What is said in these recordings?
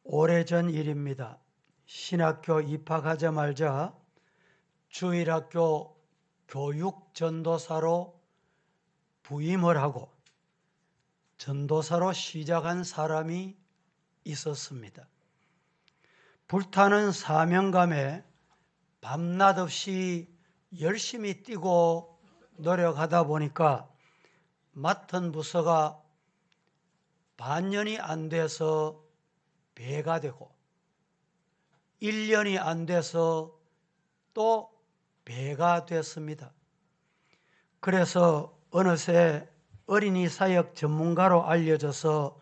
오래전 일입니다. 신학교 입학하자마자 주일학교 교육전도사로 부임을 하고 전도사로 시작한 사람이 있었습니다. 불타는 사명감에 밤낮 없이 열심히 뛰고 노력하다 보니까 맡은 부서가 반년이 안 돼서 배가 되고 1년이 안 돼서 또 배가 됐습니다. 그래서 어느새 어린이 사역 전문가로 알려져서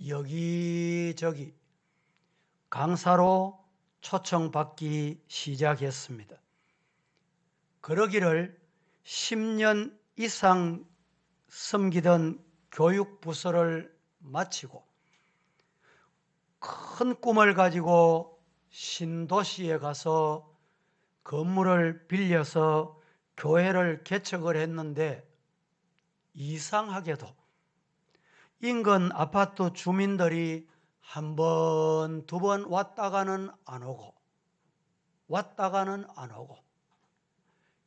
여기저기 강사로 초청받기 시작했습니다. 그러기를 10년 이상 섬기던 교육부서를 마치고 큰 꿈을 가지고 신도시에 가서 건물을 빌려서 교회를 개척을 했는데 이상하게도 인근 아파트 주민들이 한 번, 두 번 왔다가는 안 오고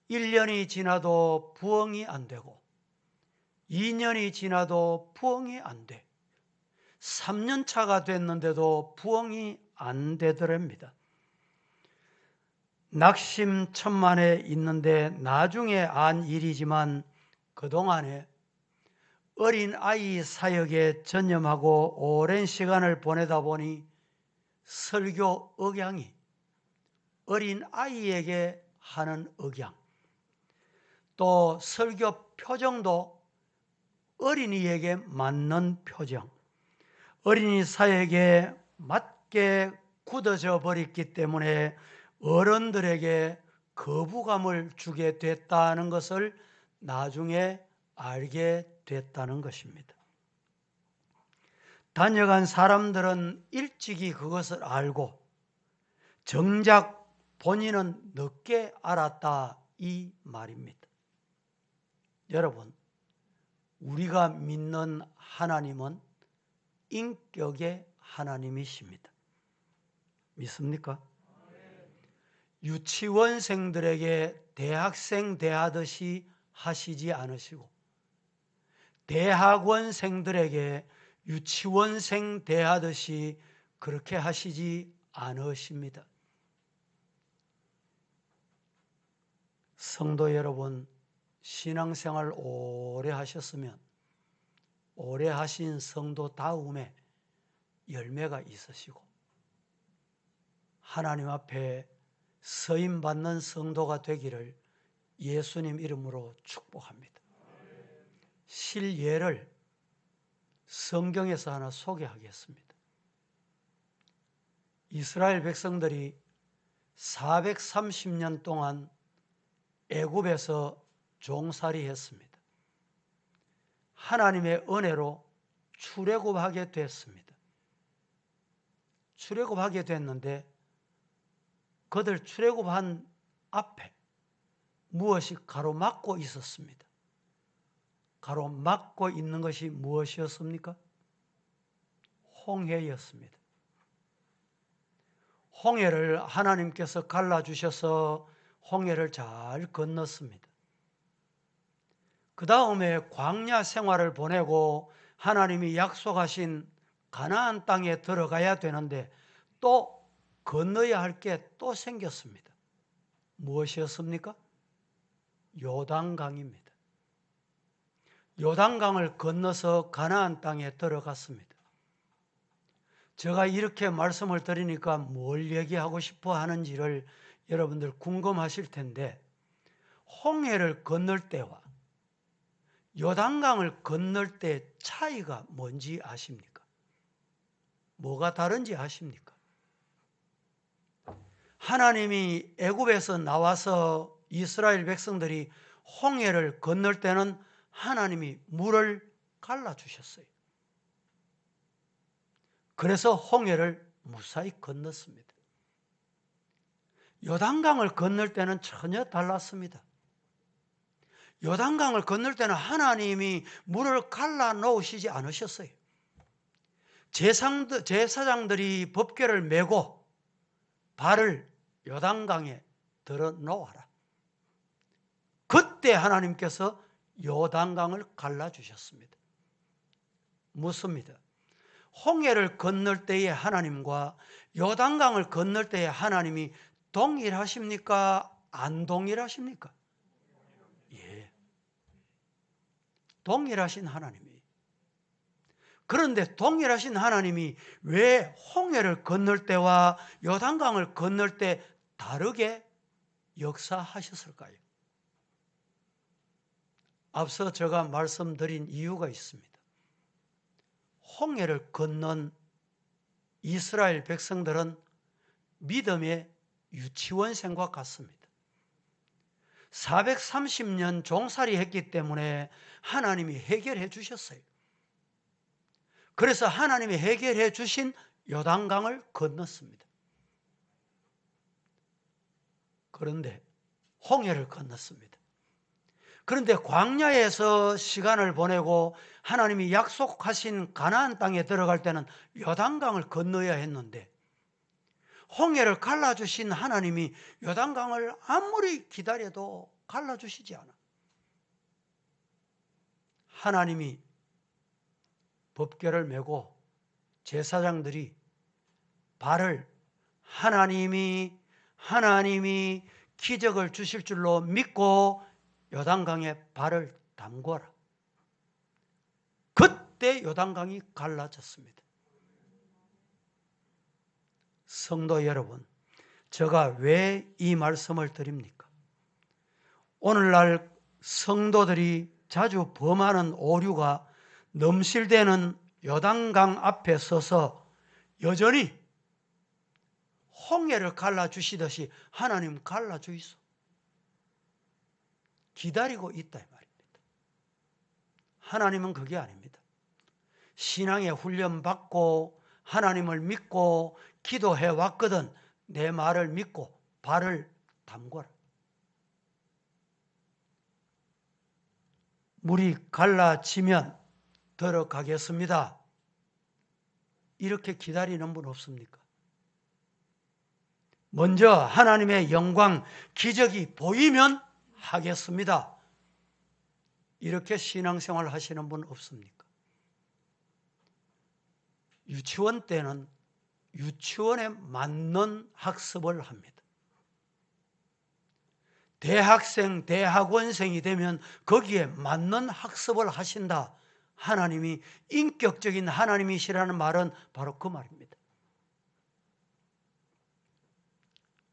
1년이 지나도 부흥이 안 되고 2년이 지나도 부흥이 안 돼. 3년 차가 됐는데도 부흥이 안 되더랍니다. 낙심천만에 있는데 나중에 안 일이지만 그동안에 어린아이 사역에 전념하고 오랜 시간을 보내다 보니 설교 억양이 어린아이에게 하는 억양, 또 설교 표정도 어린이에게 맞는 표정, 어린이 사역에 맞게 굳어져 버렸기 때문에 어른들에게 거부감을 주게 됐다는 것을 나중에 알게 됐다는 것입니다. 다녀간 사람들은 일찍이 그것을 알고 정작 본인은 늦게 알았다 이 말입니다. 여러분, 우리가 믿는 하나님은 인격의 하나님이십니다. 믿습니까? 유치원생들에게 대학생 대하듯이 하시지 않으시고 대학원생들에게 유치원생 대하듯이 그렇게 하시지 않으십니다. 성도 여러분, 신앙생활 오래 하셨으면 오래 하신 성도 다음에 열매가 있으시고 하나님 앞에 서임받는 성도가 되기를 예수님 이름으로 축복합니다. 실예를 성경에서 하나 소개하겠습니다. 이스라엘 백성들이 430년 동안 애굽에서 종살이했습니다. 하나님의 은혜로 출애굽하게 됐습니다. 출애굽하게 됐는데 그들 출애굽한 앞에 무엇이 가로막고 있었습니다. 가로막고 있는 것이 무엇이었습니까? 홍해였습니다. 홍해를 하나님께서 갈라주셔서 홍해를 잘 건넜습니다. 그 다음에 광야 생활을 보내고 하나님이 약속하신 가나안 땅에 들어가야 되는데 또 건너야 할 게 또 생겼습니다. 무엇이었습니까? 요단강입니다. 요단강을 건너서 가나안 땅에 들어갔습니다. 제가 이렇게 말씀을 드리니까 뭘 얘기하고 싶어 하는지를 여러분들 궁금하실 텐데 홍해를 건널 때와 요단강을 건널 때 차이가 뭔지 아십니까? 뭐가 다른지 아십니까? 하나님이 애굽에서 나와서 이스라엘 백성들이 홍해를 건널 때는 하나님이 물을 갈라주셨어요. 그래서 홍해를 무사히 건넜습니다. 요단강을 건널 때는 전혀 달랐습니다. 요단강을 건널 때는 하나님이 물을 갈라 놓으시지 않으셨어요. 제사장들이 법궤를 메고 발을 요단강에 들어 놓아라. 그때 하나님께서 요단강을 갈라주셨습니다. 묻습니다. 홍해를 건널 때의 하나님과 요단강을 건널 때의 하나님이 동일하십니까? 안 동일하십니까? 예. 동일하신 하나님이. 그런데 동일하신 하나님이 왜 홍해를 건널 때와 요단강을 건널 때 다르게 역사하셨을까요? 앞서 제가 말씀드린 이유가 있습니다. 홍해를 건넌 이스라엘 백성들은 믿음의 유치원생과 같습니다. 430년 종살이 했기 때문에 하나님이 해결해 주셨어요. 그래서 하나님이 해결해 주신 요단강을 건넜습니다. 그런데 홍해를 건넜습니다. 그런데 광야에서 시간을 보내고 하나님이 약속하신 가나안 땅에 들어갈 때는 요단강을 건너야 했는데 홍해를 갈라주신 하나님이 요단강을 아무리 기다려도 갈라주시지 않아. 하나님이 법궤를 메고 제사장들이 발을 하나님이 기적을 주실 줄로 믿고 요단강에 발을 담궈라. 그때 요단강이 갈라졌습니다. 성도 여러분, 제가 왜 이 말씀을 드립니까? 오늘날 성도들이 자주 범하는 오류가 넘실대는 요단강 앞에 서서 여전히 홍해를 갈라주시듯이 하나님 갈라주이소. 기다리고 있다 이 말입니다. 하나님은 그게 아닙니다. 신앙의 훈련 받고 하나님을 믿고 기도해 왔거든 내 말을 믿고 발을 담궈라. 물이 갈라지면 들어가겠습니다. 이렇게 기다리는 분 없습니까? 먼저 하나님의 영광, 기적이 보이면 하겠습니다. 이렇게 신앙생활 하시는 분 없습니까? 유치원 때는 유치원에 맞는 학습을 합니다. 대학생, 대학원생이 되면 거기에 맞는 학습을 하신다. 하나님이 인격적인 하나님이시라는 말은 바로 그 말입니다.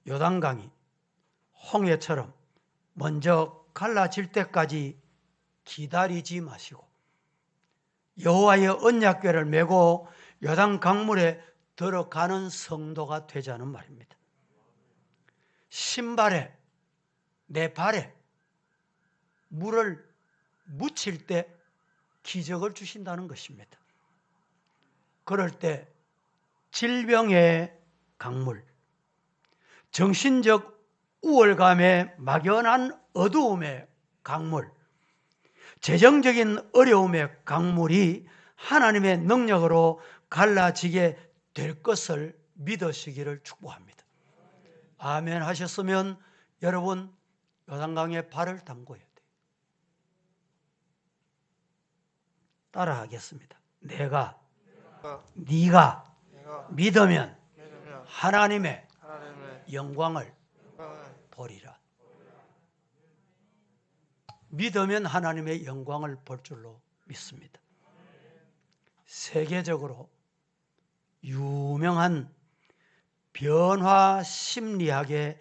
요단강이 홍해처럼 먼저 갈라질 때까지 기다리지 마시고 여호와의 언약궤를 메고 요단 강물에 들어가는 성도가 되자는 말입니다. 신발에 내 발에 물을 묻힐 때 기적을 주신다는 것입니다. 그럴 때 질병의 강물, 정신적 우월감에 막연한 어두움의 강물, 재정적인 어려움의 강물이 하나님의 능력으로 갈라지게 될 것을 믿으시기를 축복합니다. 아멘 하셨으면 여러분 요단강에 발을 담궈야 돼요. 따라하겠습니다. 네가 믿으면 하나님의 영광을 보리라. 믿으면 하나님의 영광을 볼 줄로 믿습니다. 세계적으로 유명한 변화 심리학의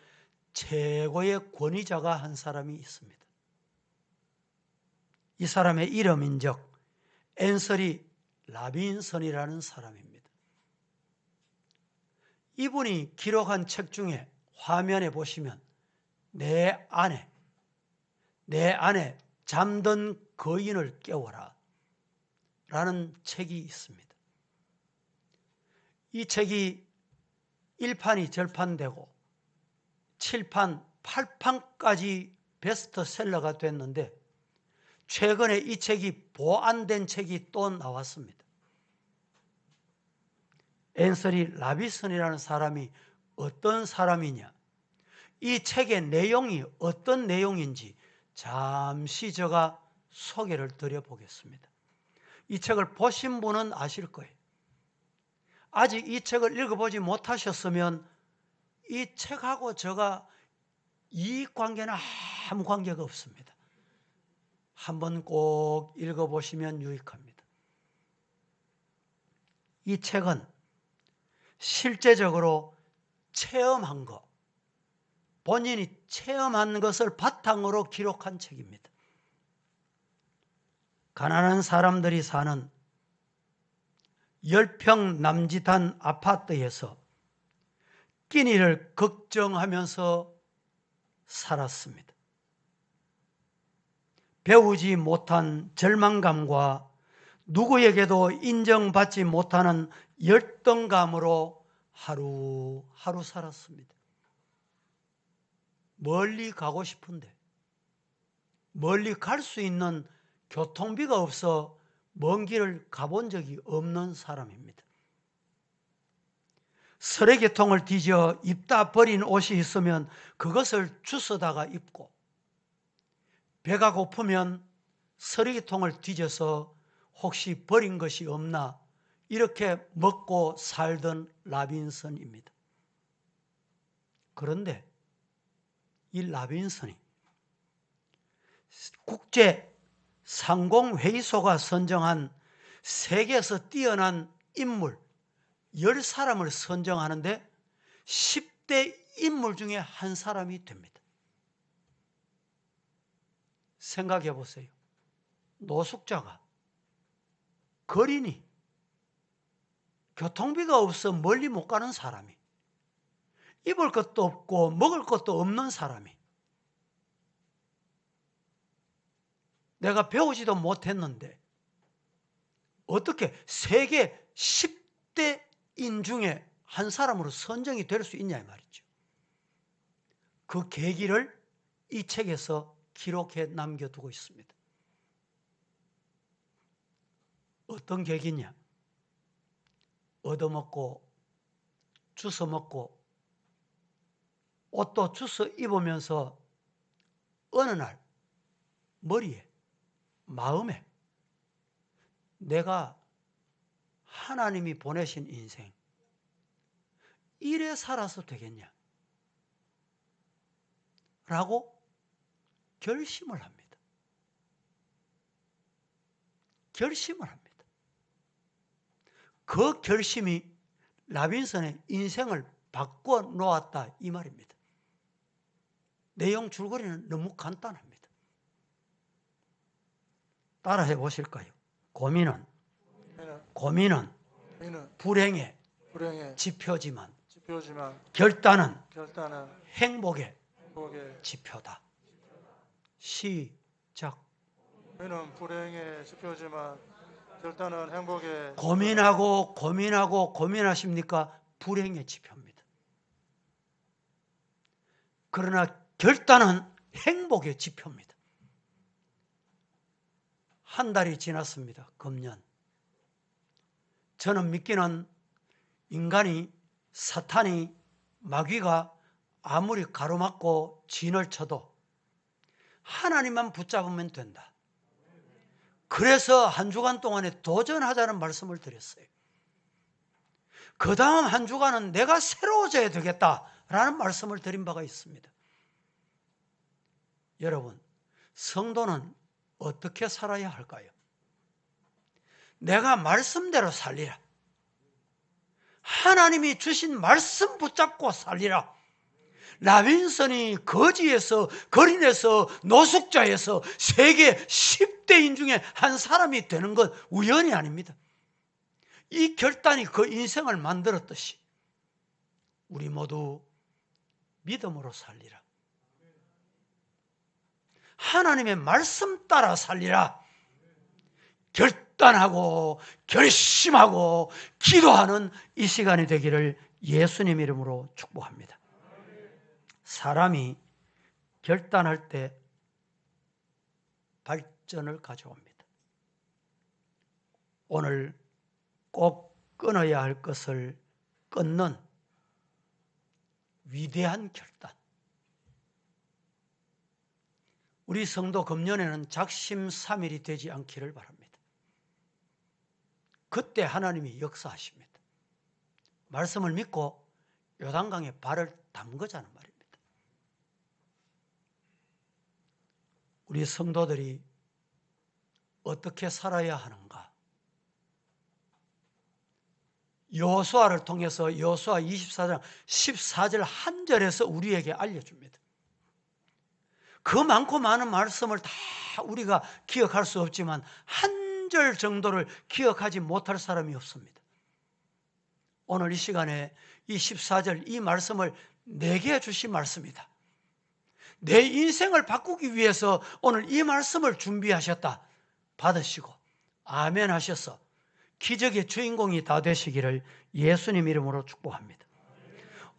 최고의 권위자가 한 사람이 있습니다. 이 사람의 이름인즉 앤서리 라빈슨이라는 사람입니다. 이분이 기록한 책 중에 화면에 보시면 내 안에 잠든 거인을 깨워라 라는 책이 있습니다. 이 책이 1판이 절판되고 7판, 8판까지 베스트셀러가 됐는데 최근에 이 책이 보완된 책이 또 나왔습니다. 앤서니 라비슨이라는 사람이 어떤 사람이냐, 이 책의 내용이 어떤 내용인지 잠시 제가 소개를 드려보겠습니다. 이 책을 보신 분은 아실 거예요. 아직 이 책을 읽어보지 못하셨으면 이 책하고 제가 이익관계는 아무 관계가 없습니다. 한번 꼭 읽어보시면 유익합니다. 이 책은 실제적으로 체험한 것, 본인이 체험한 것을 바탕으로 기록한 책입니다. 가난한 사람들이 사는 10평 남짓한 아파트에서 끼니를 걱정하면서 살았습니다. 배우지 못한 절망감과 누구에게도 인정받지 못하는 열등감으로 하루하루 살았습니다. 멀리 가고 싶은데 멀리 갈 수 있는 교통비가 없어 먼 길을 가본 적이 없는 사람입니다. 쓰레기통을 뒤져 입다 버린 옷이 있으면 그것을 주워다가 입고, 배가 고프면 쓰레기통을 뒤져서 혹시 버린 것이 없나 이렇게 먹고 살던 라빈슨입니다. 그런데 이 라빈슨이 국제 상공회의소가 선정한 세계에서 뛰어난 인물 10사람을 선정하는데 10대 인물 중에 한 사람이 됩니다. 생각해 보세요. 노숙자가, 거린이, 교통비가 없어 멀리 못 가는 사람이, 입을 것도 없고 먹을 것도 없는 사람이, 내가 배우지도 못했는데 어떻게 세계 10대인 중에 한 사람으로 선정이 될 수 있냐 이 말이죠. 그 계기를 이 책에서 기록해 남겨두고 있습니다. 어떤 계기냐? 얻어먹고 주워먹고 옷도 주워 입으면서 어느 날 머리에, 마음에 내가 하나님이 보내신 인생 이래 살아서 되겠냐? 라고 결심을 합니다. 결심을 합니다. 그 결심이 라빈슨의 인생을 바꿔 놓았다 이 말입니다. 내용 줄거리는 너무 간단합니다. 따라해 보실까요? 고민은 불행의 지표지만 결단은 행복의 지표다. 시작. 고민은 불행의 지표지만 결단은 행복의. 고민하십니까? 불행의 지표입니다. 그러나 결단은 행복의 지표입니다. 한 달이 지났습니다. 금년. 저는 믿기는 인간이, 사탄이, 마귀가 아무리 가로막고 진을 쳐도 하나님만 붙잡으면 된다. 그래서 한 주간 동안에 도전하자는 말씀을 드렸어요. 그 다음 한 주간은 내가 새로워져야 되겠다라는 말씀을 드린 바가 있습니다. 여러분, 성도는 어떻게 살아야 할까요? 내가 말씀대로 살리라. 하나님이 주신 말씀 붙잡고 살리라. 라빈슨이 거지에서, 거린에서, 노숙자에서 세계 10대인 중에 한 사람이 되는 건 우연이 아닙니다. 이 결단이 그 인생을 만들었듯이 우리 모두 믿음으로 살리라. 하나님의 말씀 따라 살리라. 결단하고 결심하고 기도하는 이 시간이 되기를 예수님 이름으로 축복합니다. 사람이 결단할 때 발전을 가져옵니다. 오늘 꼭 끊어야 할 것을 끊는 위대한 결단. 우리 성도 금년에는 작심삼일이 되지 않기를 바랍니다. 그때 하나님이 역사하십니다. 말씀을 믿고 요단강에 발을 담그자는 말입니다. 우리 성도들이 어떻게 살아야 하는가? 여호수아를 통해서 여호수아 24장 14절 한 절에서 우리에게 알려줍니다. 그 많고 많은 말씀을 다 우리가 기억할 수 없지만 한 절 정도를 기억하지 못할 사람이 없습니다. 오늘 이 시간에 이 14절 이 말씀을 내게 주신 말씀이다. 내 인생을 바꾸기 위해서 오늘 이 말씀을 준비하셨다. 받으시고 아멘 하셔서 기적의 주인공이 다 되시기를 예수님 이름으로 축복합니다.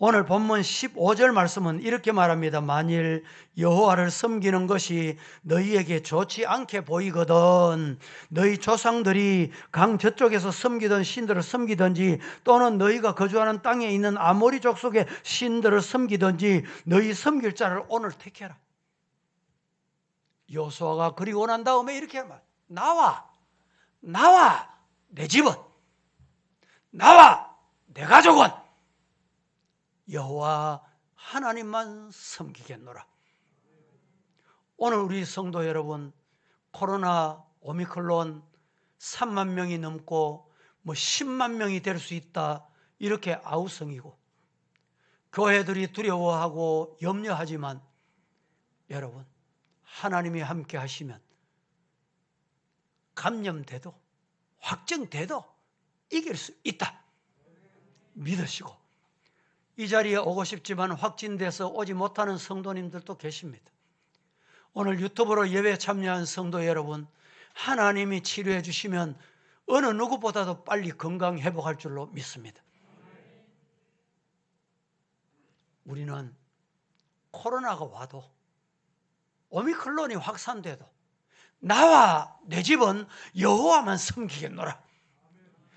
오늘 본문 15절 말씀은 이렇게 말합니다. 만일 여호와를 섬기는 것이 너희에게 좋지 않게 보이거든 너희 조상들이 강 저쪽에서 섬기던 신들을 섬기든지 또는 너희가 거주하는 땅에 있는 아모리 족속의 신들을 섬기든지 너희 섬길 자를 오늘 택해라. 여호수아가 그리고 난 다음에 이렇게 말 나와 내 집은 나와 내 가족은 여호와 하나님만 섬기겠노라. 오늘 우리 성도 여러분 코로나 오미크론 3만 명이 넘고 10만 명이 될 수 있다 이렇게 아우성이고 교회들이 두려워하고 염려하지만 여러분 하나님이 함께 하시면 감염돼도 확정돼도 이길 수 있다 믿으시고 이 자리에 오고 싶지만 확진돼서 오지 못하는 성도님들도 계십니다. 오늘 유튜브로 예배 참여한 성도 여러분 하나님이 치료해 주시면 어느 누구보다도 빨리 건강 회복할 줄로 믿습니다. 우리는 코로나가 와도 오미크론이 확산돼도 나와 내 집은 여호와만 섬기겠노라.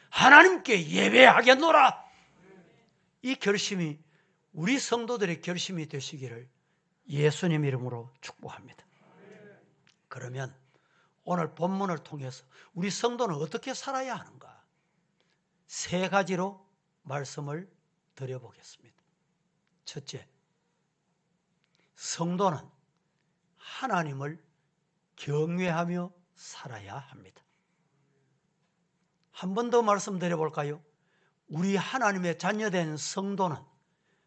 하나님께 예배하겠노라. 이 결심이 우리 성도들의 결심이 되시기를 예수님 이름으로 축복합니다. 그러면 오늘 본문을 통해서 우리 성도는 어떻게 살아야 하는가? 3가지로 말씀을 드려보겠습니다. 첫째, 성도는 하나님을 경외하며 살아야 합니다. 한 번 더 말씀드려볼까요? 우리 하나님의 자녀된 성도는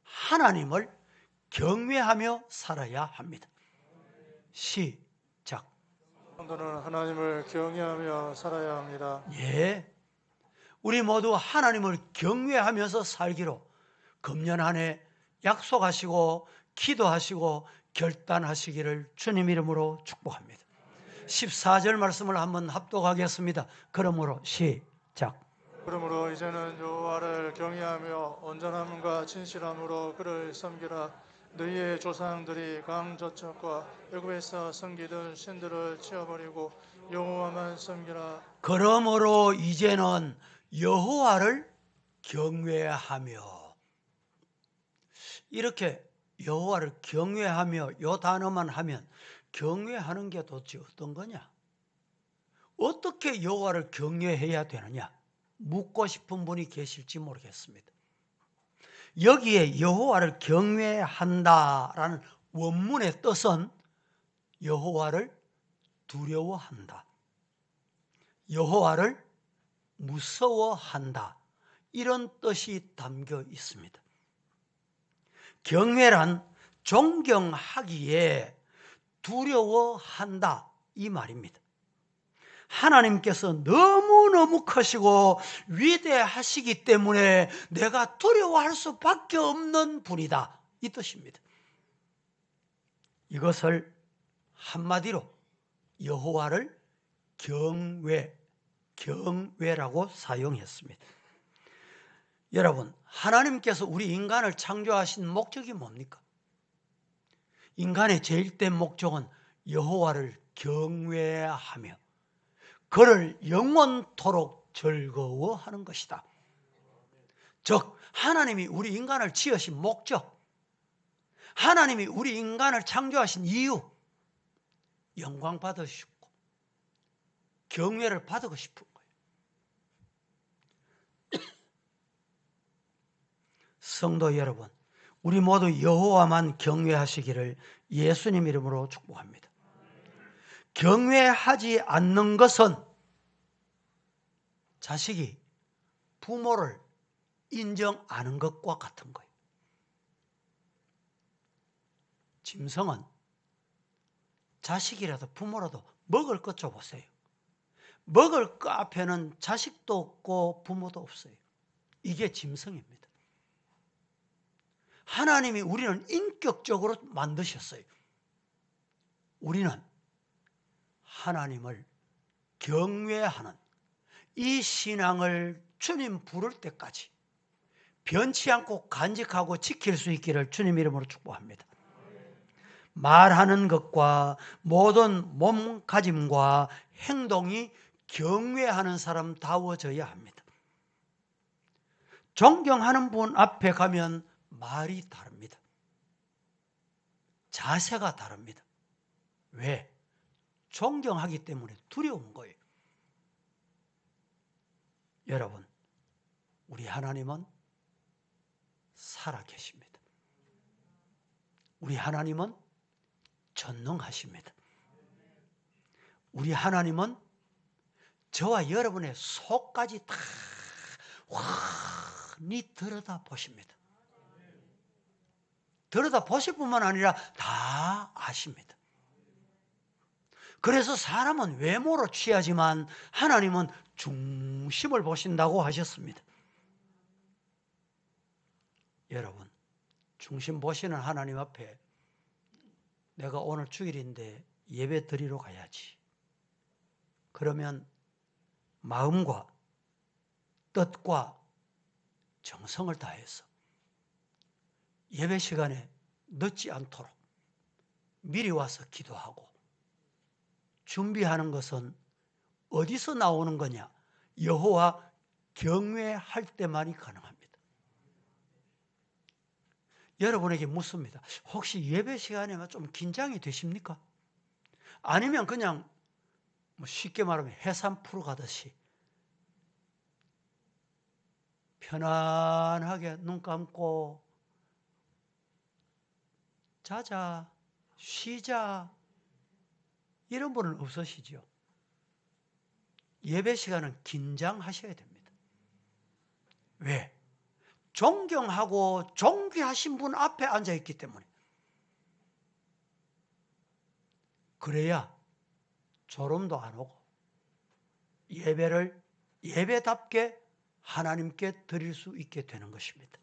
하나님을 경외하며 살아야 합니다. 시작. 성도는 하나님을 경외하며 살아야 합니다. 예, 우리 모두 하나님을 경외하면서 살기로 금년 한 해 약속하시고 기도하시고 결단하시기를 주님 이름으로 축복합니다. 14절 말씀을 한번 합독하겠습니다. 그러므로 시작. 그러므로 이제는 여호와를 경외하며 온전함과 진실함으로 그를 섬기라. 너희의 조상들이 강 저쪽과 애굽에서 섬기던 신들을 치워버리고 여호와만 섬기라. 그러므로 이제는 여호와를 경외하며, 이렇게 여호와를 경외하며 이 단어만 하면 경외하는 게 도대체 어떤 거냐? 어떻게 여호와를 경외해야 되느냐? 묻고 싶은 분이 계실지 모르겠습니다. 여기에 여호와를 경외한다라는 원문의 뜻은 여호와를 두려워한다, 여호와를 무서워한다, 이런 뜻이 담겨 있습니다. 경외란 존경하기에 두려워한다 이 말입니다. 하나님께서 너무너무 크시고 위대하시기 때문에 내가 두려워할 수밖에 없는 분이다 이 뜻입니다. 이것을 한마디로 여호와를 경외라고 사용했습니다. 여러분, 하나님께서 우리 인간을 창조하신 목적이 뭡니까? 인간의 제일된 목적은 여호와를 경외하며 그를 영원토록 즐거워하는 것이다. 즉 하나님이 우리 인간을 지으신 목적, 하나님이 우리 인간을 창조하신 이유, 영광 받으시고 경외를 받고 싶은 거예요. 성도 여러분, 우리 모두 여호와만 경외하시기를 예수님 이름으로 축복합니다. 경외하지 않는 것은 자식이 부모를 인정 안 하는 것과 같은 거예요. 짐승은 자식이라도 부모라도 먹을 것 줘보세요. 먹을 것 앞에는 자식도 없고 부모도 없어요. 이게 짐승입니다. 하나님이 우리는 인격적으로 만드셨어요. 우리는 하나님을 경외하는 이 신앙을 주님 부를 때까지 변치 않고 간직하고 지킬 수 있기를 주님 이름으로 축복합니다. 말하는 것과 모든 몸가짐과 행동이 경외하는 사람다워져야 합니다. 존경하는 분 앞에 가면 말이 다릅니다. 자세가 다릅니다. 왜? 존경하기 때문에 두려운 거예요. 여러분, 우리 하나님은 살아계십니다. 우리 하나님은 전능하십니다. 우리 하나님은 저와 여러분의 속까지 다 환히 들여다보십니다. 들여다보실 뿐만 아니라 다 아십니다. 그래서 사람은 외모로 취하지만 하나님은 중심을 보신다고 하셨습니다. 여러분, 중심 보시는 하나님 앞에 내가 오늘 주일인데 예배 드리러 가야지. 그러면 마음과 뜻과 정성을 다해서 예배 시간에 늦지 않도록 미리 와서 기도하고 준비하는 것은 어디서 나오는 거냐? 여호와 경외할 때만이 가능합니다. 여러분에게 묻습니다. 혹시 예배 시간에만 좀 긴장이 되십니까? 아니면 그냥 쉽게 말하면 해산 풀어 가듯이 편안하게 눈 감고 자자, 쉬자 이런 분은 없으시죠? 예배 시간은 긴장하셔야 됩니다. 왜? 존경하고 존귀하신 분 앞에 앉아있기 때문에. 그래야 졸음도 안 오고 예배를 예배답게 하나님께 드릴 수 있게 되는 것입니다.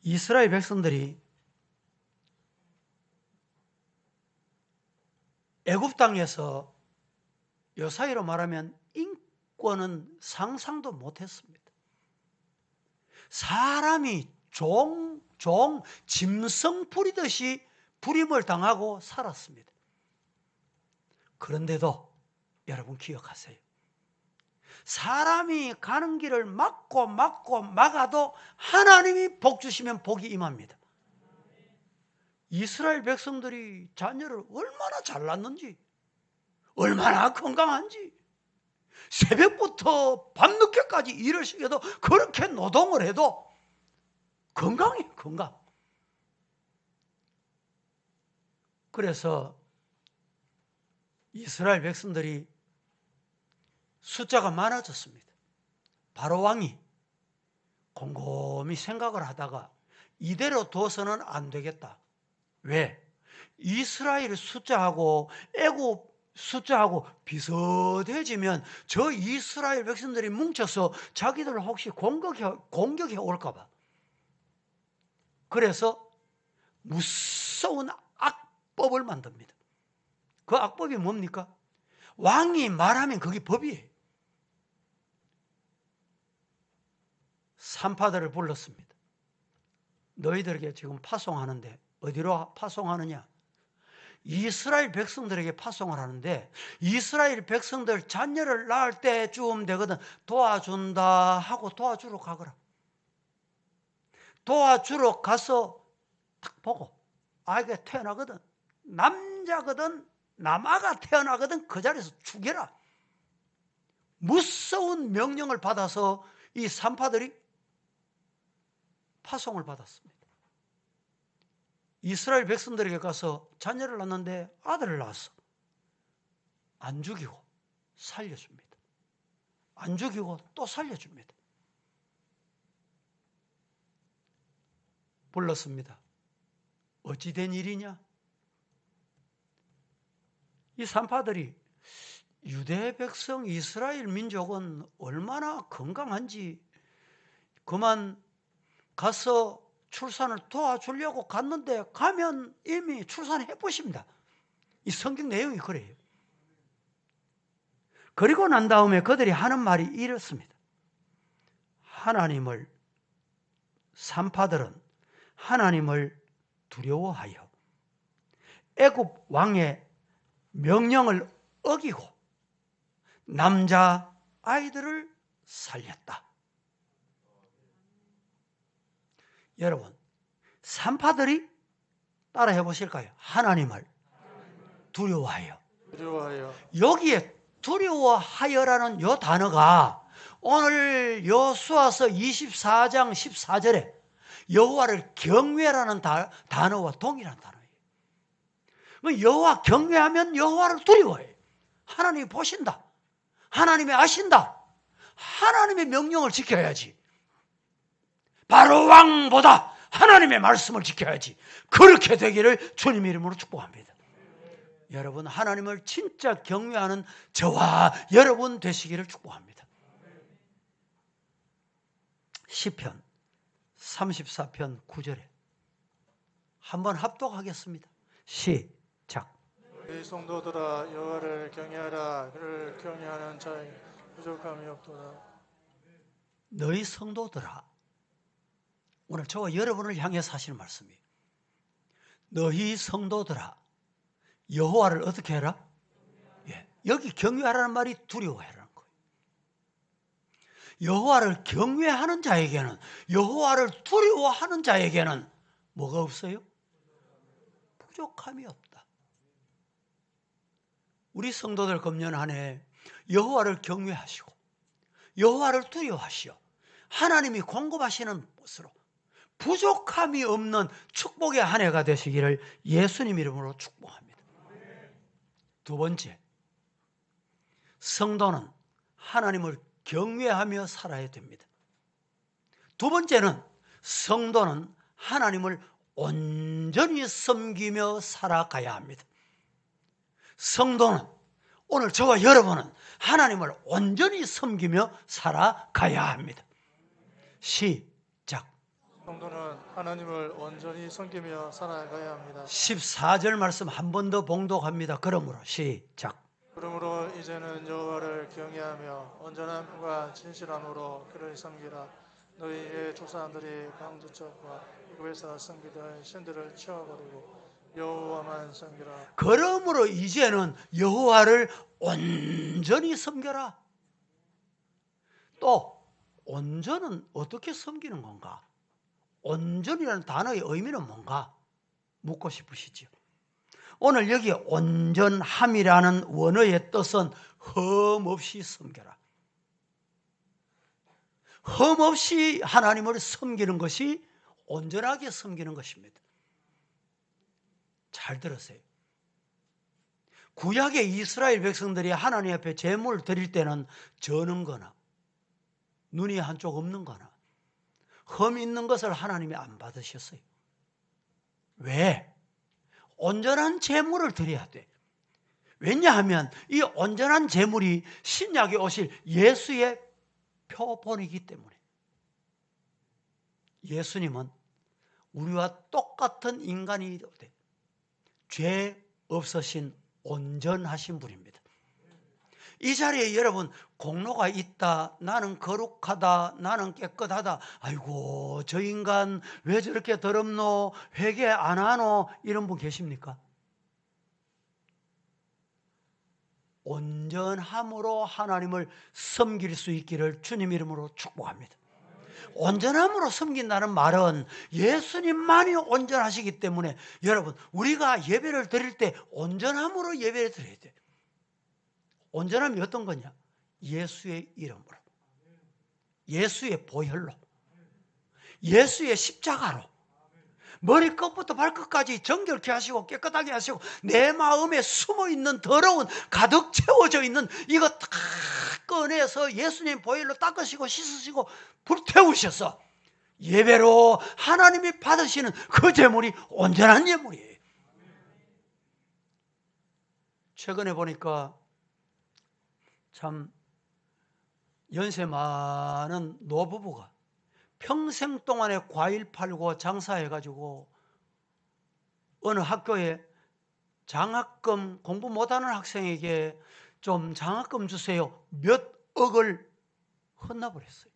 이스라엘 백성들이 애굽 땅에서 요사이로 말하면 인권은 상상도 못했습니다. 사람이 짐승 부리듯이 부림을 당하고 살았습니다. 그런데도 여러분 기억하세요. 사람이 가는 길을 막아도 하나님이 복 주시면 복이 임합니다. 이스라엘 백성들이 자녀를 얼마나 잘났는지, 얼마나 건강한지, 새벽부터 밤늦게까지 일을 시켜도 그렇게 노동을 해도 건강해요, 건강. 그래서 이스라엘 백성들이 숫자가 많아졌습니다. 바로 왕이 곰곰이 생각을 하다가 이대로 둬서는 안 되겠다. 왜? 이스라엘 숫자하고 애굽 숫자하고 비슷해지면 저 이스라엘 백성들이 뭉쳐서 자기들 혹시 공격해 올까 봐. 그래서 무서운 악법을 만듭니다. 그 악법이 뭡니까? 왕이 말하면 그게 법이에요. 산파들을 불렀습니다. 너희들에게 지금 파송하는데 어디로 파송하느냐? 이스라엘 백성들에게 파송을 하는데 이스라엘 백성들 자녀를 낳을 때쯤 되거든 도와준다 하고 도와주러 가거라. 도와주러 가서 딱 보고 아이가 태어나거든 남자거든 남아가 태어나거든 그 자리에서 죽여라. 무서운 명령을 받아서 이 산파들이 파송을 받았습니다. 이스라엘 백성들에게 가서 자녀를 낳는데 아들을 낳았어. 안 죽이고 살려줍니다. 안 죽이고 또 살려줍니다. 불렀습니다. 어찌 된 일이냐? 이 산파들이 유대 백성 이스라엘 민족은 얼마나 건강한지 그만 가서 출산을 도와주려고 갔는데 가면 이미 출산해 보십니다. 이 성경 내용이 그래요. 그리고 난 다음에 그들이 하는 말이 이렇습니다. 하나님을 산파들은 하나님을 두려워하여 애굽 왕의 명령을 어기고 남자 아이들을 살렸다. 여러분, 산파들이 따라해 보실까요? 하나님을 두려워하여. 여기에 두려워하여라는 요 단어가 오늘 여호수아서 24장 14절에 여호와를 경외라는 단어와 동일한 단어예요. 여호와 경외하면 여호와를 두려워해요. 하나님이 보신다. 하나님이 아신다. 하나님의 명령을 지켜야지. 바로 왕보다 하나님의 말씀을 지켜야지. 그렇게 되기를 주님 이름으로 축복합니다. 여러분 하나님을 진짜 경외하는 저와 여러분 되시기를 축복합니다. 시편 34편 9절에 한번 합독하겠습니다. 시작. 이 성도들아 여호와를 경외하라. 그를 경외하는 자의 부족함이 없도다. 너희 성도들아, 오늘 저와 여러분을 향해서 하시는 말씀이에요. 너희 성도들아 여호와를 어떻게 해라? 예, 여기 경외하라는 말이 두려워해라는 거예요. 여호와를 경외하는 자에게는, 여호와를 두려워하는 자에게는 뭐가 없어요? 부족함이 없다. 우리 성도들 금년 한 해 여호와를 경외하시고 여호와를 두려워하시오. 하나님이 공급하시는 것으로 부족함이 없는 축복의 한 해가 되시기를 예수님 이름으로 축복합니다. 두 번째, 성도는 하나님을 경외하며 살아야 됩니다. 두 번째는 성도는 하나님을 온전히 섬기며 살아가야 합니다. 성도는, 오늘 저와 여러분은 하나님을 온전히 섬기며 살아가야 합니다. 시작. 성도는 하나님을 온전히 섬기며 살아가야 합니다. 14절 말씀 한 번 더 봉독합니다. 그러므로 시작. 그러므로 이제는 여호와를 경외하며 온전한 마음과 진실함으로 그를 섬기라. 너희의 조상들이 강두척과 애굽에서 섬기던 신들을 치워버리고 여호와만 섬기라. 그러므로 이제는 여호와를 온전히 섬겨라. 또 온전은 어떻게 섬기는 건가? 온전이라는 단어의 의미는 뭔가 묻고 싶으시죠? 오늘 여기 온전함이라는 원어의 뜻은 흠없이 섬겨라. 흠없이 하나님을 섬기는 것이 온전하게 섬기는 것입니다. 잘 들으세요. 구약의 이스라엘 백성들이 하나님 앞에 제물을 드릴 때는 저는 거나 눈이 한쪽 없는 거나 흠 있는 것을 하나님이 안 받으셨어요. 왜? 온전한 제물을 드려야 돼. 왜냐하면 이 온전한 제물이 신약에 오실 예수의 표본이기 때문에. 예수님은 우리와 똑같은 인간이 돼. 죄 없으신 온전하신 분입니다. 이 자리에 여러분 공로가 있다, 나는 거룩하다, 나는 깨끗하다, 아이고 저 인간 왜 저렇게 더럽노, 회개 안 하노, 이런 분 계십니까? 온전함으로 하나님을 섬길 수 있기를 주님 이름으로 축복합니다. 온전함으로 섬긴다는 말은 예수님만이 온전하시기 때문에 여러분, 우리가 예배를 드릴 때 온전함으로 예배를 드려야 돼. 온전함이 어떤 거냐? 예수의 이름으로, 예수의 보혈로, 예수의 십자가로 머리끝부터 발끝까지 정결케 하시고 깨끗하게 하시고 내 마음에 숨어있는 더러운 가득 채워져 있는 이거 다 꺼내서 예수님 보혈로 닦으시고 씻으시고 불태우셔서 예배로 하나님이 받으시는 그 제물이 온전한 예물이에요. 최근에 보니까 참 연세 많은 노부부가 평생 동안에 과일 팔고 장사해가지고 어느 학교에 장학금, 공부 못하는 학생에게 좀 장학금 주세요, 몇 억을 헌납을 했어요.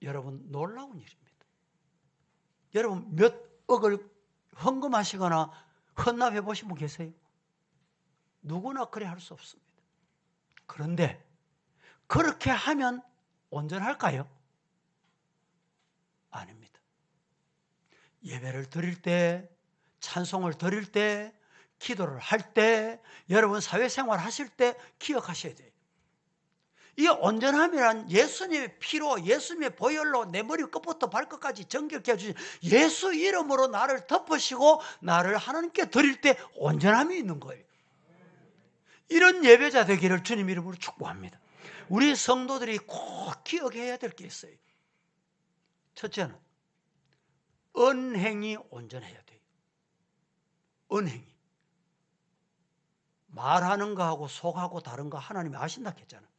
여러분, 놀라운 일입니다. 여러분, 몇 억을 헌금하시거나 헌납해 보신 분 계세요? 누구나 그래 할 수 없습니다. 그런데 그렇게 하면 온전할까요? 아닙니다. 예배를 드릴 때, 찬송을 드릴 때, 기도를 할 때, 여러분 사회생활 하실 때 기억하셔야 돼요. 이 온전함이란 예수님의 피로, 예수님의 보혈로 내 머리 끝부터 발끝까지 정결케 해주신 예수 이름으로 나를 덮으시고 나를 하나님께 드릴 때 온전함이 있는 거예요. 이런 예배자 되기를 주님 이름으로 축복합니다. 우리 성도들이 꼭 기억해야 될 게 있어요. 첫째는 언행이 온전해야 돼요. 언행이. 말하는 거하고 속하고 다른 거 하나님이 아신다 했잖아요.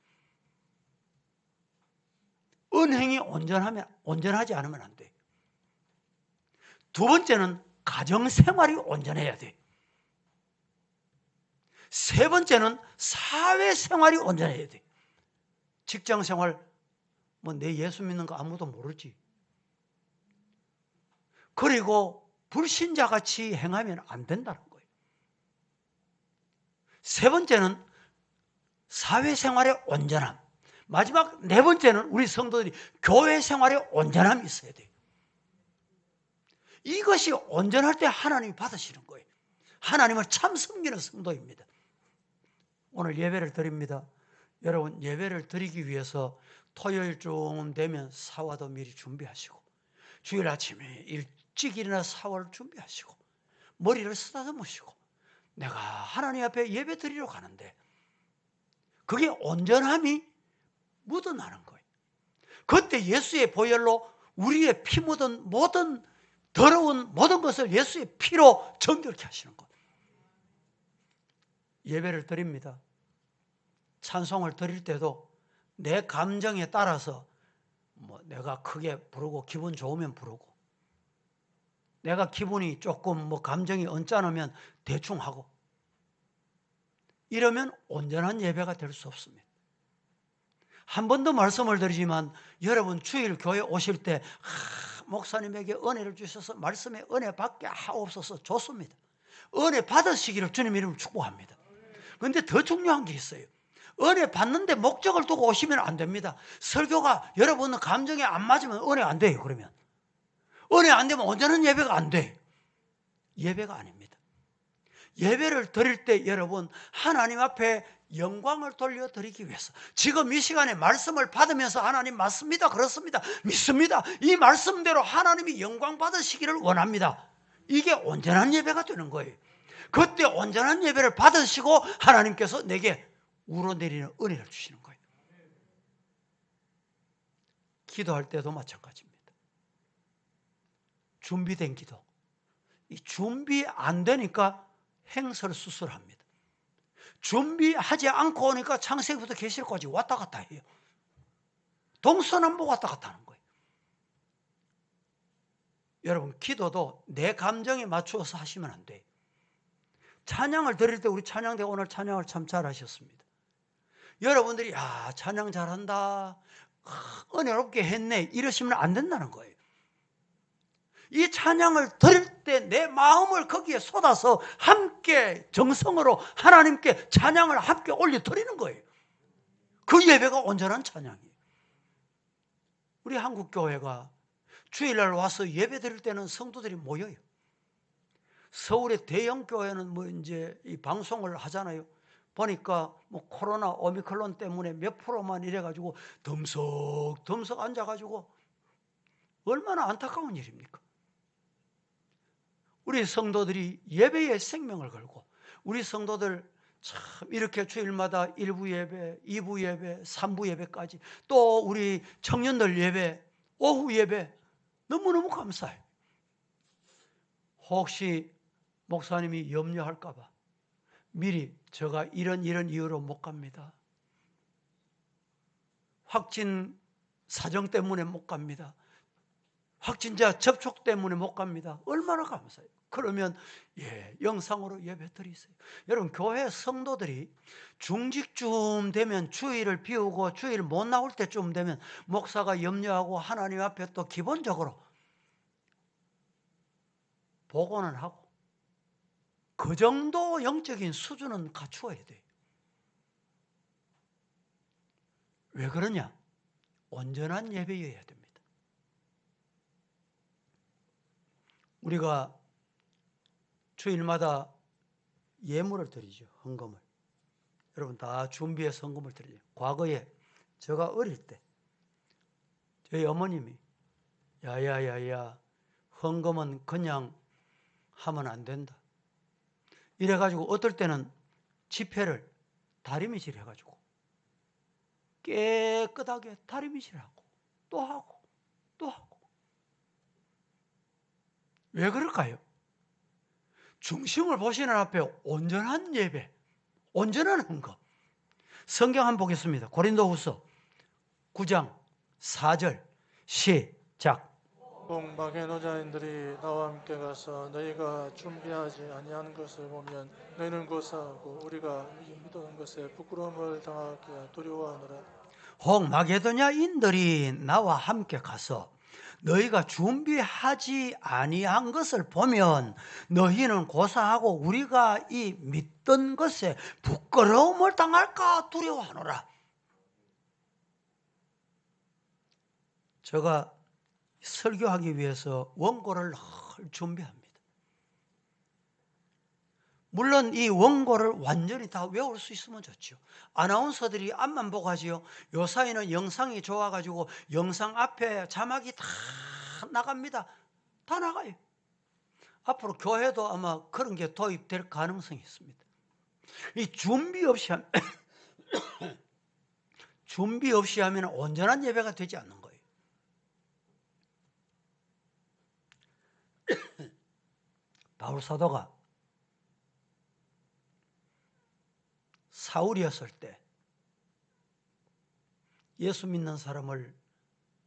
언행이 온전하지 않으면 안 돼요. 두 번째는 가정생활이 온전해야 돼요. 세 번째는 사회생활이 온전해야 돼요. 직장생활, 뭐 내 예수 믿는 거 아무도 모르지. 그리고 불신자같이 행하면 안 된다는 거예요. 세 번째는 사회생활의 온전함. 마지막 네 번째는 우리 성도들이 교회생활의 온전함이 있어야 돼요. 이것이 온전할 때 하나님이 받으시는 거예요. 하나님을 참 섬기는 성도입니다. 오늘 예배를 드립니다. 여러분, 예배를 드리기 위해서 토요일쯤 되면 사화도 미리 준비하시고 주일 아침에 일찍 일어나 사화를 준비하시고 머리를 쓰다듬으시고 내가 하나님 앞에 예배 드리러 가는데 그게 온전함이 묻어나는 거예요. 그때 예수의 보혈로 우리의 피 묻은 모든 더러운 모든 것을 예수의 피로 정결케 하시는 거예요. 예배를 드립니다. 찬송을 드릴 때도 내 감정에 따라서 뭐 내가 크게 부르고 기분 좋으면 부르고 내가 기분이 조금 뭐 감정이 언짢으면 대충 하고 이러면 온전한 예배가 될 수 없습니다. 한 번 더 말씀을 드리지만 여러분 주일 교회 오실 때 목사님에게 은혜를 주셔서 말씀에 은혜 받게 하옵소서 좋습니다. 은혜 받으시기를 주님 이름으로 축복합니다. 그런데 더 중요한 게 있어요. 은혜 받는데 목적을 두고 오시면 안 됩니다. 설교가 여러분 감정에 안 맞으면 은혜 안 돼요. 그러면 은혜 안 되면 온전한 예배가 안 돼. 예배가 아닙니다. 예배를 드릴 때 여러분 하나님 앞에 영광을 돌려드리기 위해서 지금 이 시간에 말씀을 받으면서 하나님 맞습니다, 그렇습니다, 믿습니다, 이 말씀대로 하나님이 영광 받으시기를 원합니다. 이게 온전한 예배가 되는 거예요. 그때 온전한 예배를 받으시고 하나님께서 내게 우러내리는 은혜를 주시는 거예요. 기도할 때도 마찬가지입니다. 준비된 기도. 이 준비 안 되니까 행설수설합니다. 준비하지 않고 오니까 창세기부터 계시록까지 왔다 갔다 해요. 동서남북 왔다 갔다 하는 거예요. 여러분 기도도 내 감정에 맞추어서 하시면 안 돼요. 찬양을 드릴 때 우리 찬양대 오늘 찬양을 참 잘하셨습니다. 여러분들이 찬양 잘한다, 은혜롭게 했네 이러시면 안 된다는 거예요. 이 찬양을 드릴 때 내 마음을 거기에 쏟아서 함께 정성으로 하나님께 찬양을 함께 올려드리는 거예요. 그 예배가 온전한 찬양이에요. 우리 한국교회가 주일날 와서 예배 드릴 때는 성도들이 모여요. 서울의 대형 교회는 뭐 이제 이 방송을 하잖아요. 보니까 뭐 코로나 오미크론 때문에 몇 프로만 이래가지고 덤석덤석 앉아가지고 얼마나 안타까운 일입니까? 우리 성도들이 예배에 생명을 걸고 우리 성도들 참 이렇게 주일마다 1부 예배, 2부 예배, 3부 예배까지 또 우리 청년들 예배, 오후 예배 너무너무 감사해요. 혹시 목사님이 염려할까 봐 미리 제가 이런 이유로 못 갑니다. 확진 사정 때문에 못 갑니다. 확진자 접촉 때문에 못 갑니다. 얼마나 감사해요. 그러면 영상으로 예배 드리세요. 여러분 교회 성도들이 중직쯤 되면 주일을 비우고 주일 못 나올 때쯤 되면 목사가 염려하고 하나님 앞에 또 기본적으로 보고는 하고 그 정도 영적인 수준은 갖추어야 돼요. 왜 그러냐? 온전한 예배여야 됩니다. 우리가 주일마다 예물을 드리죠. 헌금을. 여러분 다 준비해서 헌금을 드리죠. 과거에 제가 어릴 때 저희 어머님이 야야야야 헌금은 그냥 하면 안 된다. 이래가지고 어떨 때는 지폐를 다리미질 해가지고 깨끗하게 다리미질하고 또 하고 또 하고. 왜 그럴까요? 중심을 보시는 앞에 온전한 예배, 온전한 헌금. 성경 한번 보겠습니다. 고린도후서 9장 4절 시작. 꼭 마게도냐인들이 나와 함께 가서 너희가 준비하지 아니한 것을 보면 너희는 고사하고 우리가 믿었던 것에 부끄러움을 당하기에 두려워하노라. 혹 마게도냐인들이 나와 함께 가서 너희가 준비하지 아니한 것을 보면 너희는 고사하고 우리가 이 믿던 것에 부끄러움을 당할까 두려워하노라. 제가 설교하기 위해서 원고를 늘 준비합니다. 물론 이 원고를 완전히 다 외울 수 있으면 좋죠. 아나운서들이 앞만 보고 하지요. 요사이는 영상이 좋아가지고 영상 앞에 자막이 다 나갑니다. 다 나가요. 앞으로 교회도 아마 그런 게 도입될 가능성이 있습니다. 이 준비 없이 준비 없이 하면 온전한 예배가 되지 않는 거예요. 바울 사도가 사울이었을 때 예수 믿는 사람을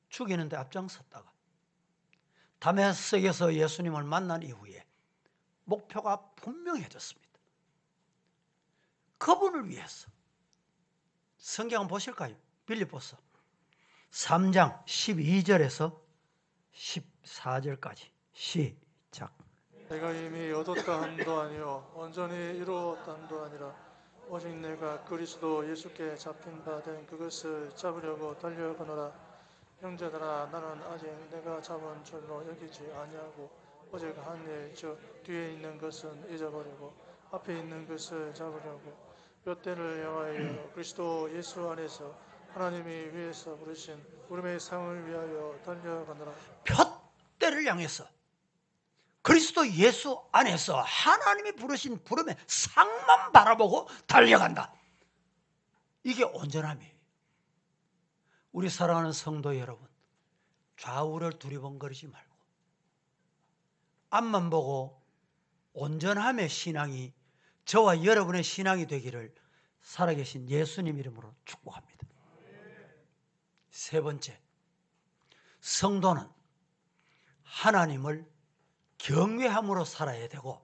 죽이는데 앞장섰다가 다메섹에서 예수님을 만난 이후에 목표가 분명해졌습니다. 그분을 위해서 성경 한번 보실까요? 빌립보서 3장 12절에서 14절까지 시작. 내가 이미 얻었다 함도 아니요 온전히 이루었다 함도 아니라 오직 내가 그리스도 예수께 잡힌 바 된 그것을 잡으려고 달려가노라. 형제들아 나는 아직 내가 잡은 줄로 여기지 아니하고 오직 한 일 즉 뒤에 있는 것은 잊어버리고 앞에 있는 것을 잡으려고 뼈대를 향하여 그리스도 예수 안에서 하나님이 위에서 부르신 부름의 상을 위하여 달려가노라. 푯대를 향해서 그리스도 예수 안에서 하나님이 부르신 부름의 상만 바라보고 달려간다. 이게 온전함이에요. 우리 사랑하는 성도 여러분, 좌우를 두리번거리지 말고 앞만 보고 온전함의 신앙이 저와 여러분의 신앙이 되기를 살아계신 예수님 이름으로 축복합니다. 세 번째, 성도는 하나님을 경외함으로 살아야 되고,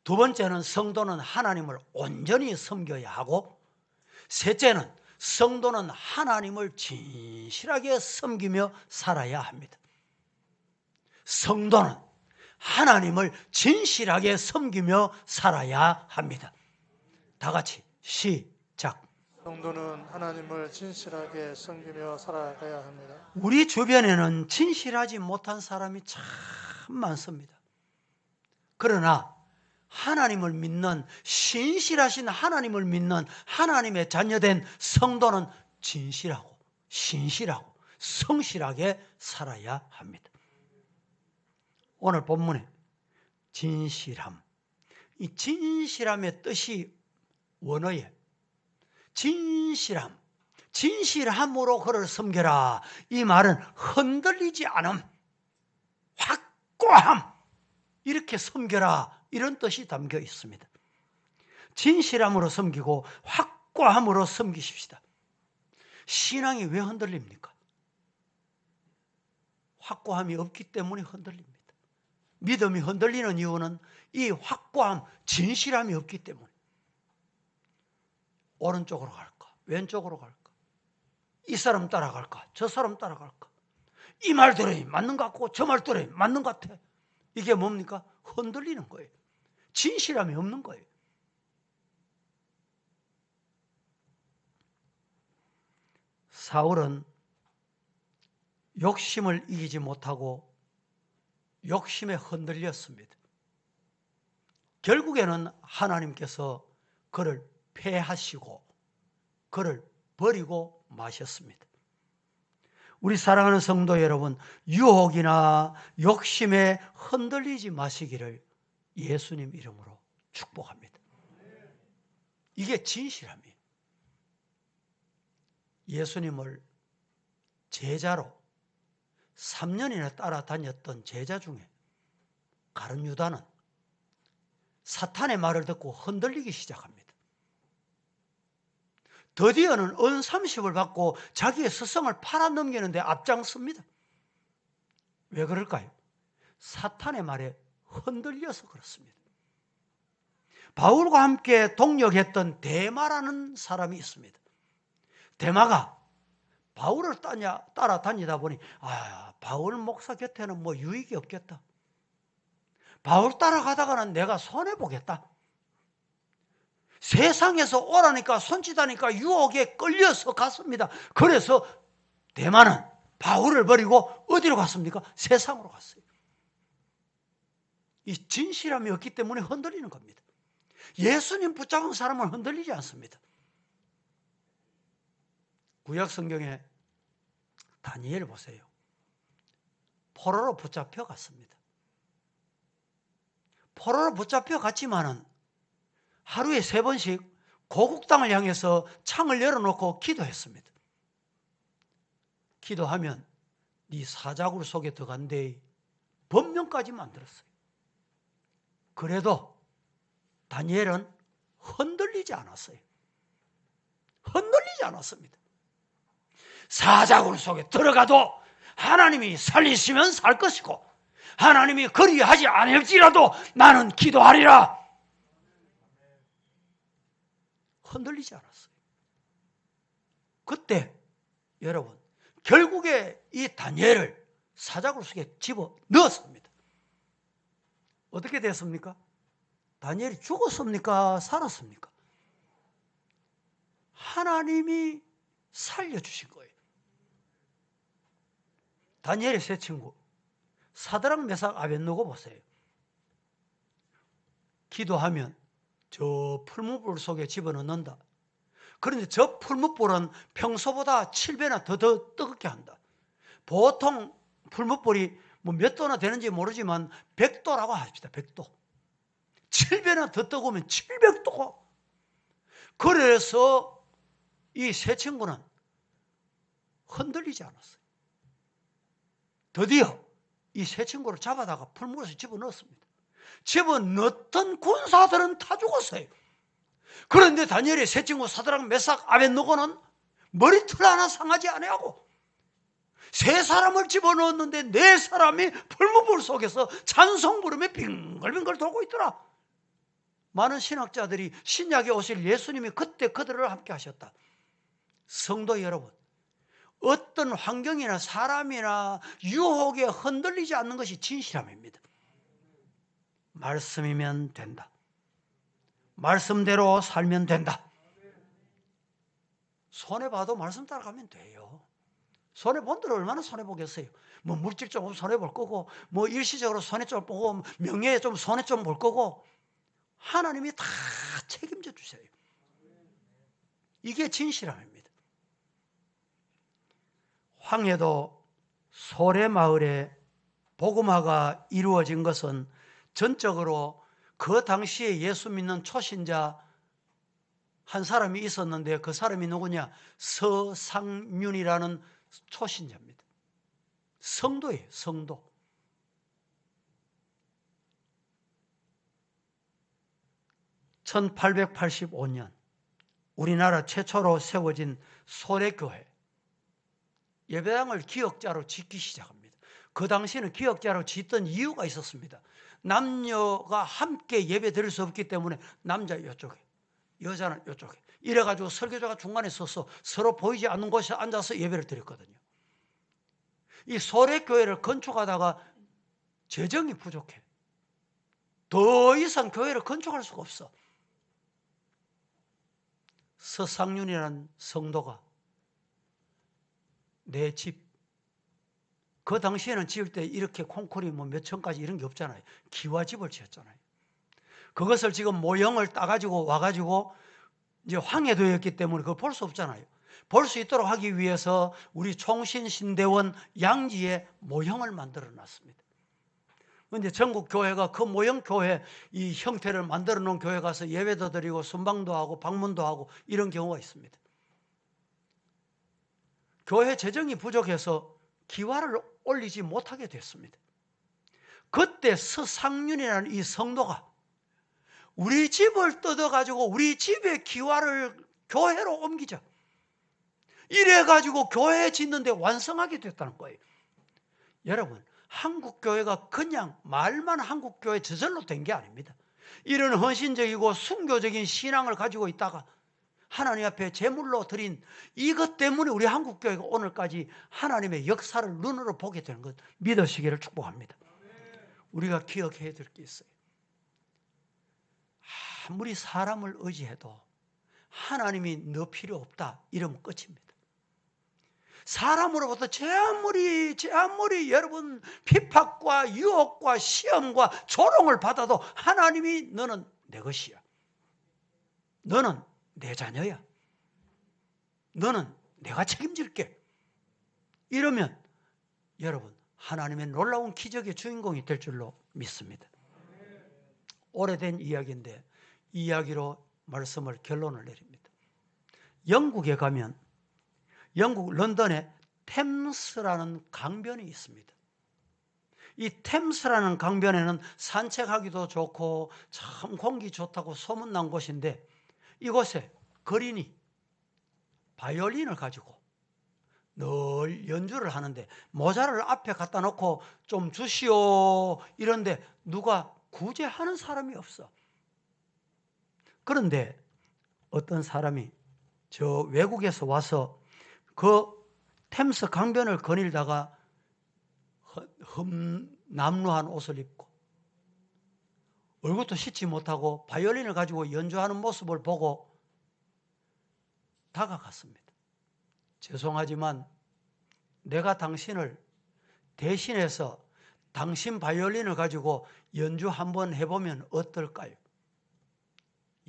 두 번째는 성도는 하나님을 온전히 섬겨야 하고, 셋째는 성도는 하나님을 진실하게 섬기며 살아야 합니다. 성도는 하나님을 진실하게 섬기며 살아야 합니다. 다 같이 시작. 성도는 하나님을 진실하게 섬기며 살아가야 합니다. 우리 주변에는 진실하지 못한 사람이 참 많습니다. 그러나 하나님을 믿는, 신실하신 하나님을 믿는 하나님의 자녀된 성도는 진실하고 신실하고 성실하게 살아야 합니다. 오늘 본문에 진실함, 이 진실함의 뜻이 원어에 진실함, 진실함으로 그를 섬겨라. 이 말은 흔들리지 않음, 확고함, 이렇게 섬겨라, 이런 뜻이 담겨 있습니다. 진실함으로 섬기고 확고함으로 섬기십시다. 신앙이 왜 흔들립니까? 확고함이 없기 때문에 흔들립니다. 믿음이 흔들리는 이유는 이 확고함, 진실함이 없기 때문에. 오른쪽으로 갈까? 왼쪽으로 갈까? 이 사람 따라갈까? 저 사람 따라갈까? 이 말 들으니 맞는 것 같고 저 말 들으니 맞는 것 같아. 이게 뭡니까? 흔들리는 거예요. 진실함이 없는 거예요. 사울은 욕심을 이기지 못하고 욕심에 흔들렸습니다. 결국에는 하나님께서 그를 패하시고 그를 버리고 마셨습니다. 우리 사랑하는 성도 여러분, 유혹이나 욕심에 흔들리지 마시기를 예수님 이름으로 축복합니다. 이게 진실함이에요. 예수님을 제자로 3년이나 따라다녔던 제자 중에 가룟 유다는 사탄의 말을 듣고 흔들리기 시작합니다. 드디어는 은 30을 받고 자기의 스승을 팔아넘기는데 앞장섭니다. 왜 그럴까요? 사탄의 말에 흔들려서 그렇습니다. 바울과 함께 동역했던 데마라는 사람이 있습니다. 데마가 바울을 따라다니다 보니 바울 목사 곁에는 뭐 유익이 없겠다. 바울 따라가다가는 내가 손해보겠다. 세상에서 오라니까 손짓하니까 유혹에 끌려서 갔습니다. 그래서 데마는 바울을 버리고 어디로 갔습니까? 세상으로 갔어요. 이 진실함이 없기 때문에 흔들리는 겁니다. 예수님 붙잡은 사람은 흔들리지 않습니다. 구약 성경에 다니엘 보세요. 포로로 붙잡혀 갔습니다. 포로로 붙잡혀 갔지만은 하루에 3번씩 고국 땅을 향해서 창을 열어놓고 기도했습니다. 기도하면 네 사자굴 속에 들어간대 법명까지 만들었어요. 그래도 다니엘은 흔들리지 않았어요. 흔들리지 않았습니다. 사자굴 속에 들어가도 하나님이 살리시면 살 것이고 하나님이 그리하지 않을지라도 나는 기도하리라. 흔들리지 않았어요. 그때 여러분 결국에 이 다니엘을 사자굴 속에 집어 넣었습니다. 어떻게 됐습니까? 다니엘이 죽었습니까? 살았습니까? 하나님이 살려주신 거예요. 다니엘의 세 친구 사드락 메삭 아벳느고 보세요. 기도하면 저 풀무불 속에 집어넣는다. 그런데 저 풀무불은 평소보다 7배나 더 뜨겁게 한다. 보통 풀무불이 뭐 몇 도나 되는지 모르지만 100도라고 합시다. 100도. 7배나 더 뜨거우면 700도고. 그래서 이 세 친구는 흔들리지 않았어요. 드디어 이 세 친구를 잡아다가 풀무불에서 집어넣었습니다. 집어넣었던 군사들은 다 죽었어요. 그런데 다니엘의 세 친구 사드락 메삭 아벳느고는 머리털 하나 상하지 아니하고 세 사람을 집어넣었는데 4사람이 풀무불 속에서 찬송 부르며 빙글빙글 돌고 있더라. 많은 신학자들이 신약에 오실 예수님이 그때 그들을 함께 하셨다. 성도 여러분, 어떤 환경이나 사람이나 유혹에 흔들리지 않는 것이 진실함입니다. 말씀이면 된다. 말씀대로 살면 된다. 손해봐도 말씀 따라가면 돼요. 손해본 대로 얼마나 손해보겠어요. 뭐 물질적으로 손해볼 거고, 뭐 일시적으로 손해 좀 보고, 명예에 좀 손해 좀 볼 거고, 하나님이 다 책임져 주세요. 이게 진실함입니다. 황해도 소래마을에 복음화가 이루어진 것은 전적으로 그 당시에 예수 믿는 초신자 한 사람이 있었는데, 그 사람이 누구냐? 서상윤이라는 초신자입니다. 성도예요, 성도. (1885년) 우리나라 최초로 세워진 소래교회, 예배당을 기역자로 짓기 시작합니다. 그 당시에는 기역자로 짓던 이유가 있었습니다. 남녀가 함께 예배 드릴 수 없기 때문에 남자 이쪽에, 여자는 이쪽에, 이래가지고 설교자가 중간에 서서 서로 보이지 않는 곳에 앉아서 예배를 드렸거든요. 이 소래교회를 건축하다가 재정이 부족해. 더 이상 교회를 건축할 수가 없어. 서상윤이라는 성도가 내 집, 그 당시에는 지을 때 이렇게 콘크리트 뭐 몇 층까지 이런 게 없잖아요. 기와집을 지었잖아요. 그것을 지금 모형을 따가지고 와가지고 이제 황해도였기 때문에 그걸 볼 수 없잖아요. 볼 수 있도록 하기 위해서 우리 총신신대원 양지에 모형을 만들어 놨습니다. 그런데 전국 교회가 그 모형 교회 이 형태를 만들어 놓은 교회 가서 예배도 드리고 순방도 하고 방문도 하고 이런 경우가 있습니다. 교회 재정이 부족해서 기와를 올리지 못하게 됐습니다. 그때 서상윤이라는 이 성도가 우리 집을 뜯어가지고 우리 집의 기와를 교회로 옮기자, 이래가지고 교회 짓는데 완성하게 됐다는 거예요. 여러분, 한국교회가 그냥 말만 한국교회 저절로 된 게 아닙니다. 이런 헌신적이고 순교적인 신앙을 가지고 있다가 하나님 앞에 제물로 드린 이것 때문에 우리 한국교회가 오늘까지 하나님의 역사를 눈으로 보게 되는 것 믿으시기를 축복합니다. 우리가 기억해야 될 게 있어요. 아무리 사람을 의지해도 하나님이 너 필요 없다 이러면 끝입니다. 사람으로부터 제 아무리 여러분 핍박과 유혹과 시험과 조롱을 받아도 하나님이 너는 내 것이야, 너는 내 자녀야, 너는 내가 책임질게, 이러면 여러분 하나님의 놀라운 기적의 주인공이 될 줄로 믿습니다. 오래된 이야기인데 이 이야기로 말씀을 결론을 내립니다. 영국에 가면 영국 런던에 템스라는 강변이 있습니다. 이 템스라는 강변에는 산책하기도 좋고 참 공기 좋다고 소문난 곳인데, 이곳에 거린이 바이올린을 가지고 늘 연주를 하는데 모자를 앞에 갖다 놓고 좀 주시오 이런데 누가 구제하는 사람이 없어. 그런데 어떤 사람이 저 외국에서 와서 그 템스 강변을 거닐다가 험남루한 옷을 입고 얼굴도 씻지 못하고 바이올린을 가지고 연주하는 모습을 보고 다가갔습니다. 죄송하지만 내가 당신을 대신해서 당신 바이올린을 가지고 연주 한번 해보면 어떨까요?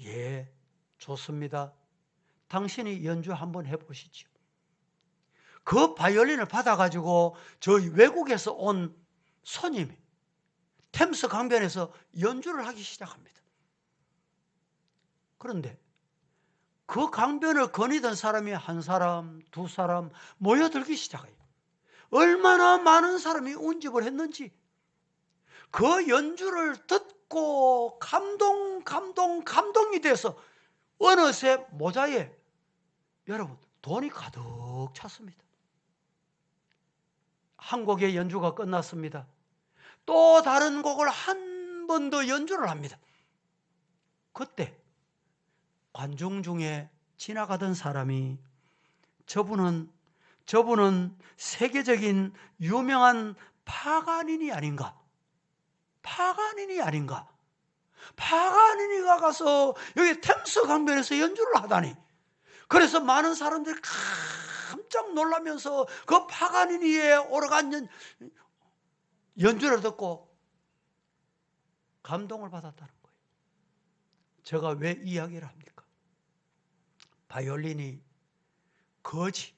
예, 좋습니다. 당신이 연주 한번 해보시죠. 그 바이올린을 받아가지고 저희 외국에서 온 손님이 템스 강변에서 연주를 하기 시작합니다. 그런데 그 강변을 거니던 사람이 한 사람, 두 사람 모여들기 시작해요. 얼마나 많은 사람이 운집을 했는지 그 연주를 듣고 감동이 돼서 어느새 모자에 여러분 돈이 가득 찼습니다. 한 곡의 연주가 끝났습니다. 또 다른 곡을 한 번 더 연주를 합니다. 그때 관중 중에 지나가던 사람이 저분은 세계적인 유명한 파가닌이 아닌가 파가니니가 가서 여기 템스 강변에서 연주를 하다니. 그래서 많은 사람들이 깜짝 놀라면서 그 파가니니의 오르간 연주를 듣고 감동을 받았다는 거예요. 제가 왜 이야기를 합니까? 바이올린이 거지.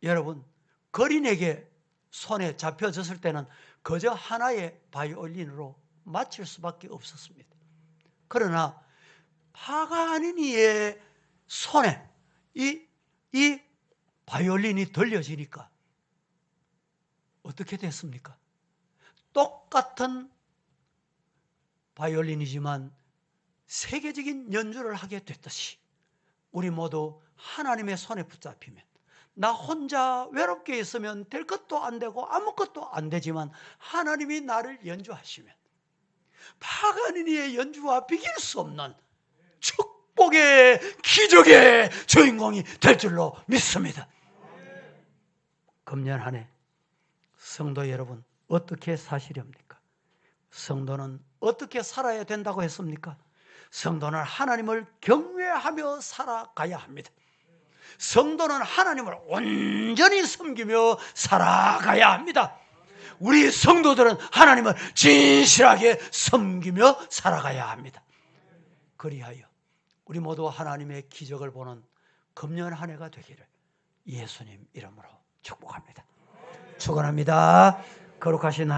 여러분, 거린에게 손에 잡혀졌을 때는 그저 하나의 바이올린으로 마칠 수밖에 없었습니다. 그러나 파가니니의 손에 이 바이올린이 들려지니까 어떻게 됐습니까? 똑같은 바이올린이지만 세계적인 연주를 하게 됐듯이 우리 모두 하나님의 손에 붙잡히면, 나 혼자 외롭게 있으면 될 것도 안 되고 아무것도 안 되지만 하나님이 나를 연주하시면 파가니니의 연주와 비길 수 없는 축복의 기적의 주인공이 될 줄로 믿습니다. 금년 한 해 성도 여러분, 어떻게 사시렵니까? 성도는 어떻게 살아야 된다고 했습니까? 성도는 하나님을 경외하며 살아가야 합니다. 성도는 하나님을 온전히 섬기며 살아가야 합니다. 우리 성도들은 하나님을 진실하게 섬기며 살아가야 합니다. 그리하여 우리 모두 하나님의 기적을 보는 금년 한 해가 되기를 예수님 이름으로 축복합니다. 축원합니다. 거룩하신